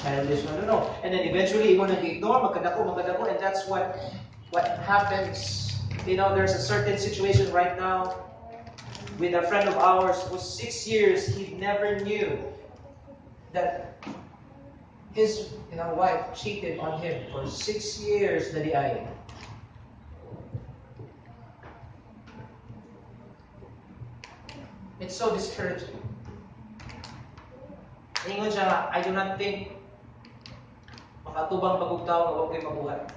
childish, I don't know. And then eventually, you're going to ignore, magkadako, and that's what happens. You know, there's a certain situation right now with a friend of ours who 6 years, he never knew that his wife cheated on him for 6 years na diay. It's so discouraging. Ingon siya nga, I do not think makatubang pagugtaw nga huwag kayo mabuhat.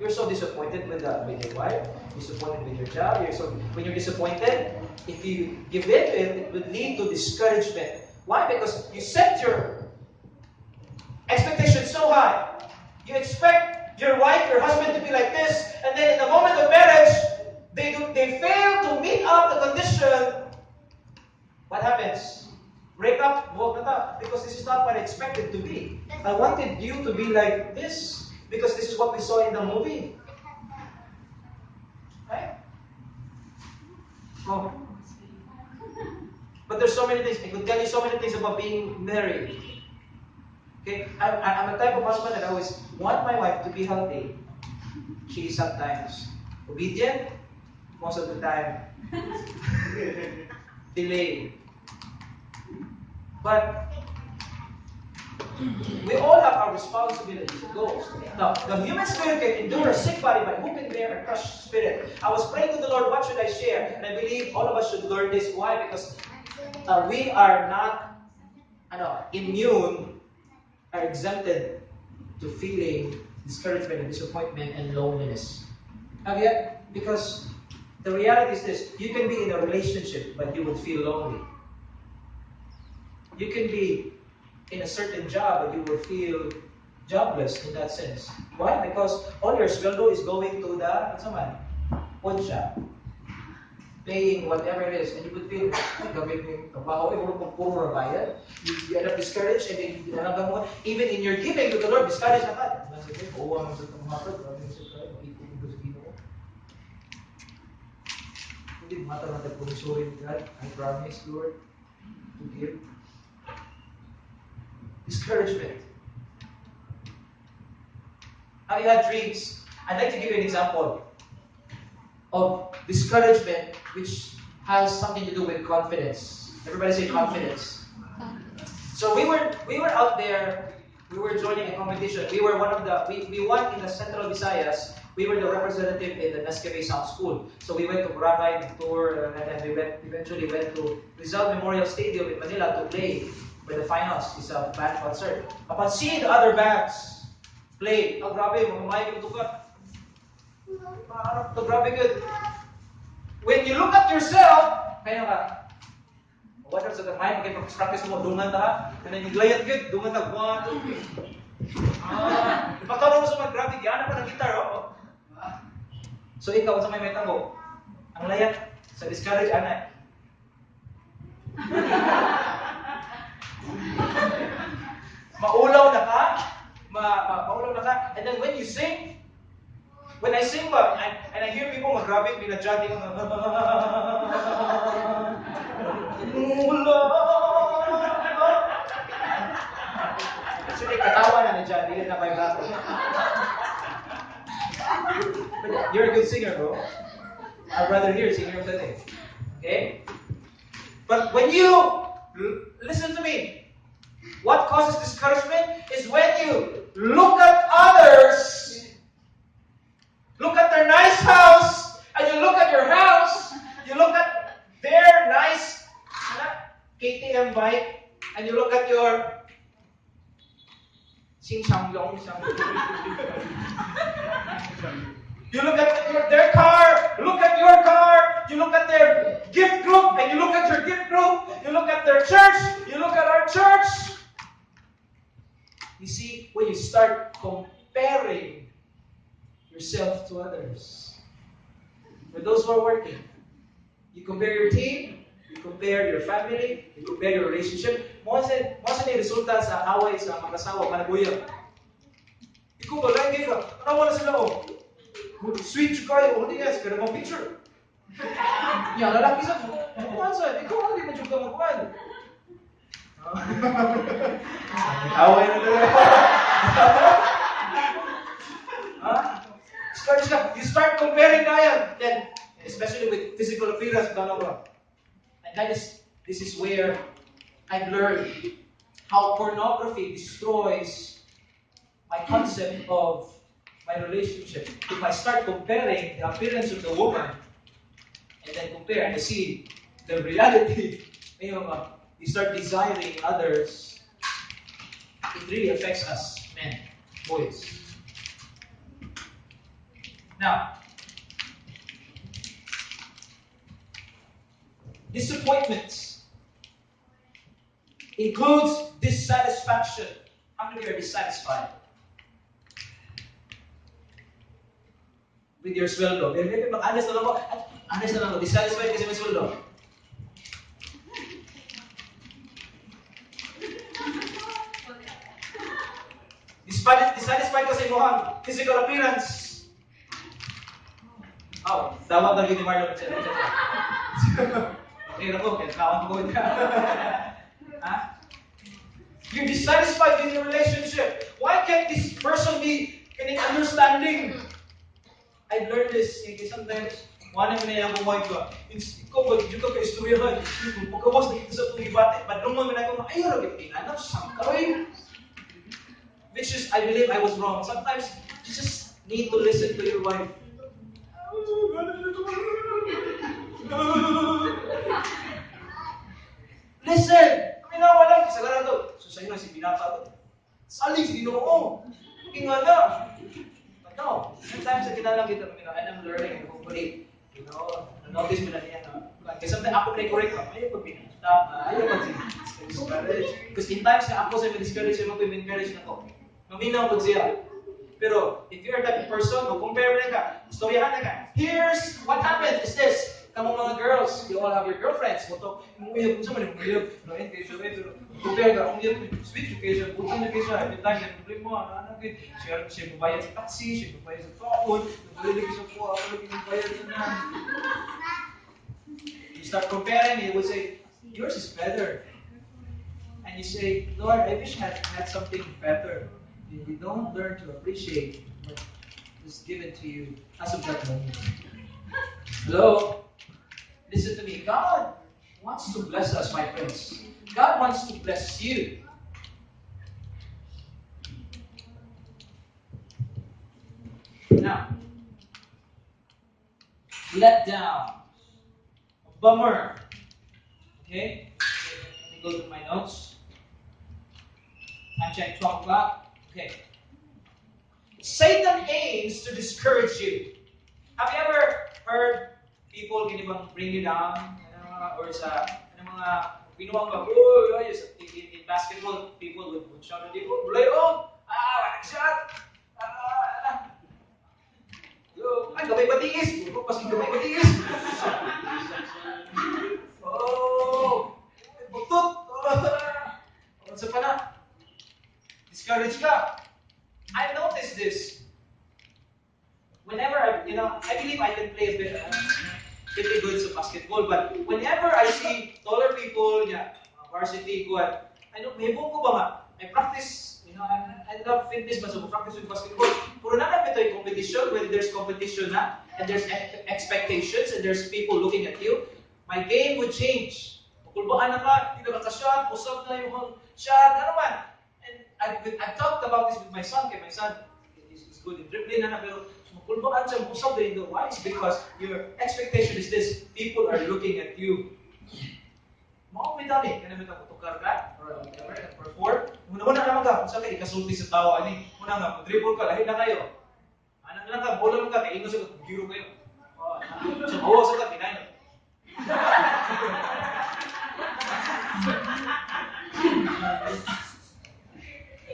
You're so disappointed with your wife, disappointed with your job. When you're disappointed, if you give in to it, it would lead to discouragement. Why? Because you set your expectations so high. You expect your wife, your husband to be like this, and then in the moment of marriage, they fail to meet up the condition. What happens? Break up, because this is not what I expected to be. I wanted you to be like this because this is what we saw in the movie. Right? Oh. But there's so many things. I could tell you so many things about being married. Okay? I'm a type of husband that I always want my wife to be healthy. She is sometimes obedient, most of the time delayed. But we all have our responsibilities and goals. Now, the human spirit can endure a sick body, but who can bear a crushed spirit? I was praying to the Lord, what should I share? And I believe all of us should learn this. Why? Because we are not immune, are exempted to feeling discouragement and disappointment and loneliness. Have you? Because the reality is this, you can be in a relationship, but you would feel lonely. You can be in a certain job, but you will feel jobless in that sense. Why? Because all your sweldo is going to the pawn shop, paying whatever it is, and you would feel, you end up discouraged, and then even in your giving to the Lord, discouraged na ka. Hindi mata na tagpumisorin God, I promise, Lord, to give. Discouragement. Have you had dreams? I'd like to give you an example of discouragement which has something to do with confidence. Everybody say confidence. So we were out there, we were joining a competition. We were we won in the Central Visayas. We were the representative in the Nescafe Sound School. So we went to Boracay, tour, and then we eventually went to Rizal Memorial Stadium in Manila to play for the finals. It's a band concert. Upon seeing the other bands play, grabe, mga mic yung tukat. Grabe good. When you look at yourself, kaya ka, what else at the mic, okay, practice mo, dungan ta, and then you lay it good, dungan ta, 1, 2, 3. Ipagtawag mo sa mga grabe, diyan pa ng guitar, oh. So ikaw, sa may tango, ang layat, sa discourage, anak. Maulaw na ka, maulaw na ka, and then when you sing, when I sing ba, and I hear people mag-grabe, binadjudging, actually, katawa na dyan, hindi na vibrato. But you're a good singer, bro. I'd rather hear singer than this. Okay? But when you, listen to me, what causes discouragement is when you look at others, look at their nice house, and you look at your house, you look at their nice KTM bike, and you look at your you look at their car, look at your car, you look at their gift group, and you look at your gift group, you look at their church, you look at our church. You see, when you start comparing yourself to others, for those who are working, you compare your team, you compare your family, you compare your relationship. Mo sa resulta sa away sa mag-asawa, managuyang. Ikaw ba, lagi ka, nawa na sila, oh. Sweet you kayo, hindi nga, pero mga picture. Yan, lalaki sa, makuhan sa, ikaw, hindi na dyan ka makuhan. Away na talaga. Huh? You start comparing kaya. Then, especially with physical appearance, dalawa. And this is where I've learned how pornography destroys my concept of my relationship. If I start comparing the appearance of the woman, and then compare and see the reality, you start desiring others, it really affects us, men, boys. Now, disappointments includes dissatisfaction. How many of you are dissatisfied with your sweldo? Maybe mag-honest na lang ako. Honest na lang ako. Dissatisfied kasi may sweldo. Dissatisfied kasi mukhang physical appearance. Oh, dapat lagi ni Marlon. Okay na po, kaya kawan ko niya. Huh? You're dissatisfied with your relationship. Why can't this person be understanding? I've learned this. Sometimes, one ko na yung buhay ko. Ikaw ba, dito ka istoryahan. Pagkawas na kita sa itong ibate. Badlungan mo na ako, ayaw rin pinanap, sangkawin. Which is, I believe I was wrong. Sometimes, you just need to listen to your wife. Listen! Kami na walang kasalanan to. So sa'yo na si Binata to. Saling si Ginoo. Hindi nga na. But no, sometimes sa kinalang kita, and I'm learning, and hopefully, notice mo na niya. Kasi sometimes ako pinag-correct ka, ayaw pag pinata, ayaw pag discourage. Because in times na ako sa discourage, ayaw mag-encourage na to. Maminaw pag siya. Pero, if you're that person, mag-compare na ka, istoryahan na ka. Here's what happened, is this. Kamong mga girls, you all have your girlfriends. Moto, umuyab, kung saan man umuyab. Noen kayo siya, pero compare ka, umuyab, switch kayo siya, buti na kayo siya, every time, yung problema, siya mabayad sa taxi, siya mabayad sa phone, nabalik kayo sa po, ako lagi mabayad na. You start comparing, you will say, yours is better. And you say, Lord, I wish I had something better. You don't learn to appreciate what is given to you as of that moment. Hello? Listen to me. God wants to bless us, my friends. God wants to bless you. Now, let down. A bummer. Okay? Let me go to my notes. Time check, 12 o'clock. Okay. Satan aims to discourage you. Have you ever heard people ginibang bring you down? Or sa mga binuwang ka, in basketball, people would shout at you, play on! Walang shot! Ay, gamay batiis! Pas gamay batiis! Buktot! Sa pa na? Discourage ka. I noticed this. Whenever I believe I can play a bit pretty good sa basketball, but whenever I see taller people, varsity, good, may buong ko ba nga? I practice, I love fitness, but so practice with basketball. Puro na ito yung competition, when there's competition na, and there's expectations, and there's people looking at you, my game would change. Kulbaan na ka, hindi na ka-shot, usap na yung shot, ano man. And I've talked about this with my son, my son is good in dribbling na pero kulbaan siya, usap na yung why? It's because your expectation is this, people are looking at you. Mga may kaya namin tukar ka, or whatever, and perform. Muna naman ka, kung saan ka ikasulti sa tao, muna nga, dribble ka, lahi na kayo. Anak lang ka, bola mo ka, kaya ino siya, hero kayo. So, mawa sa ka, pinay.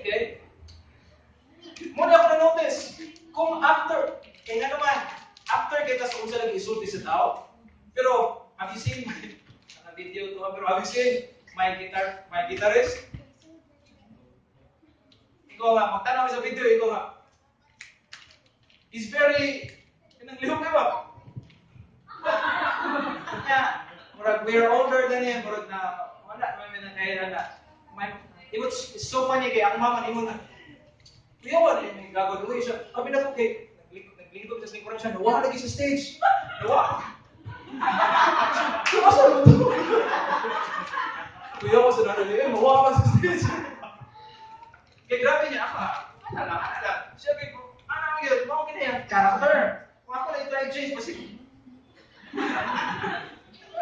Okay? Muna ako na-notice, kung after kita sa unsa lagi isulti sa tao, pero have you seen video to, pero have you seen my guitarist? Ikaw nga, magtanaw sa video, ikaw nga. He's very, lihok kayo ba? Kanya, we're older than him, murag na, wala, may kaya na. It's so funny kay ang mama ni mo na. Kuya wala yung gagawin siya. Kami na po kay naglingkod sa likuran siya. Nawa lagi sa stage. Nawa. Kumasa mo to. Kuya ko sa nanay, nawa ka sa stage. Kaya grabe niya ako. Ano lang. Siya kay ano yun, mga kinayang character. Kung ako na i-try change, kasi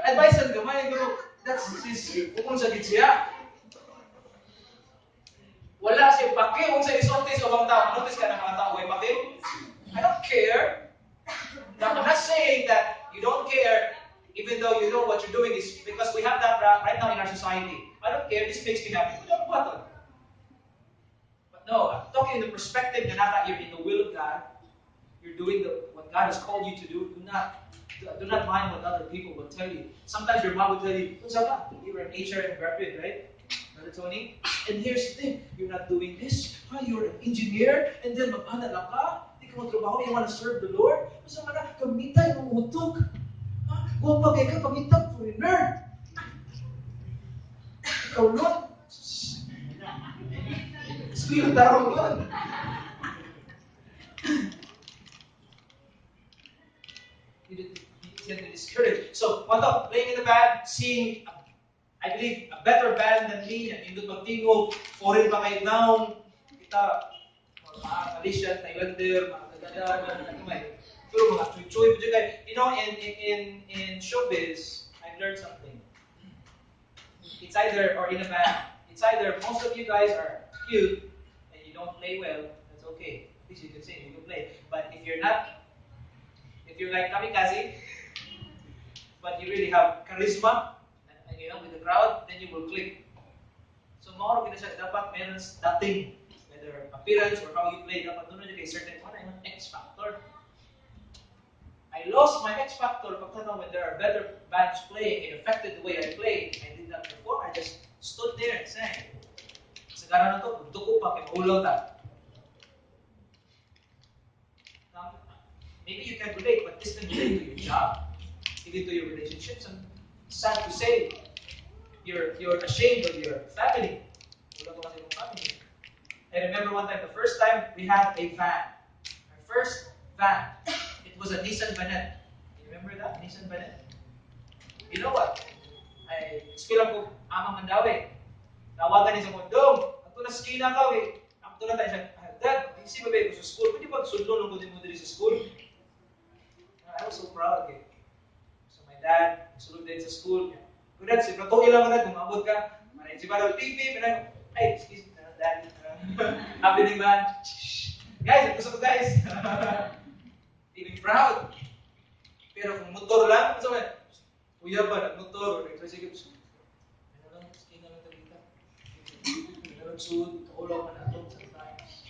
advice ang gamay, pero that's his, kung sa gitsya. Wala siya pake, kung sa isulti sa ibang tao. Notice ka na mga tao, may pake? I don't care. Now, I'm not saying that you don't care, even though you know what you're doing is because we have that right now in our society. I don't care, this makes me happy. Don't bother. But no, I'm talking in the perspective that you're in the will of God. You're doing what God has called you to do. Do not mind what other people will tell you. Sometimes your mom will tell you, you were an HR graduate, right? Brother Tony? And here's the thing, you're not doing this. You're an engineer, and then mag-anak ka. Hindi ka magtrabaho, you want to serve the Lord. Masa ka na, kamitay ng utok. Huwag pagay ka, kamitay foreigner. Ikaw nun. Spirit tarong yun. You get discouraged. So, playing in the band, seeing I believe a better band than me, and indot magtingog, foreign pa kayo now, kita, mga Malaysian, Thailander, mga Tagada, pero mga chuy-chuy, you know, in showbiz, I've learned something. It's either, or in a band, it's either most of you guys are cute, and you don't play well, that's okay. At least you can sing, you can play. But if you're not, if you're like kamikaze, but you really have charisma, you know, with the crowd, then you will click. So, more of siya, dapat meron dating, whether appearance or how you play, dapat doon na a certain one, yung X factor. I lost my X factor when there are better bands playing. It affected the way I played. I did not perform. I just stood there and sang. Sa gara na to, punto ko pa, kinahulaw ta. Maybe you can relate, but this can relate to your job, even to your relationships. And sad to say, you're ashamed of your family. I remember one time, the first time we had a van. Our first van. It was a Nissan Vanette. You remember that? Nissan Vanette? You know what? I spilang ko, amang mandawi. Nawagan niya sa mundong. Ato na skina ka, okay. Ato na tayo siya, Dad, isi ba ko sa school? Pwede ba sunod lang ko din mo dito sa school? I was so proud, okay. So my dad, sunod din sa school. Kudat, si Plato ilang na, kumabot ka. Maray, si Baro, pipi, pinag, ay, excuse me, Dad. Happening man. Guys, gusto ko guys. Feeling proud. Pero kung motor lang, gusto mo, kuya ba, nag-motor, nag-tricycle, ano lang, skin na lang talita. Nag-suit, kaulaw ka na ito sometimes.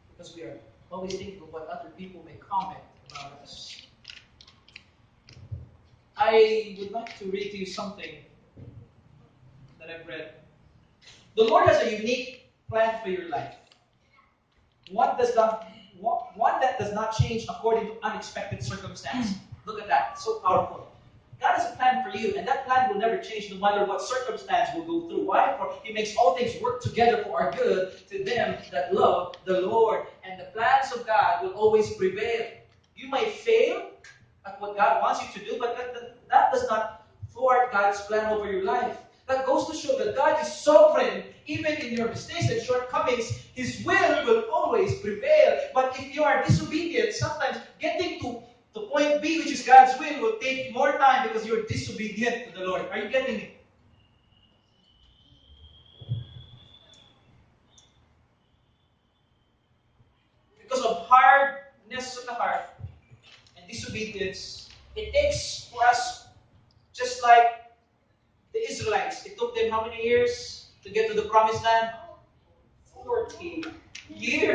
Because we are always thinking of what other people may comment about us. I would like to read to you something that I've read. The Lord has a unique plan for your life. One that does not change according to unexpected circumstance. Look at that. It's so powerful. God has a plan for you, and that plan will never change no matter what circumstance we'll go through. Why? For He makes all things work together for our good to them that love the Lord. And the plans of God will always prevail. You might fail at what God wants you to do, but that does not thwart God's plan over your life. That goes to show that God is sovereign. Even in your mistakes and shortcomings, His will always prevail. But if you are disobedient, sometimes getting to point B, which is God's will take more time because you're disobedient to the Lord. Are you getting me? Because of hardness of the heart and disobedience, it takes for us, just like the Israelites, it took them how many years to get to the promised land? 40 years.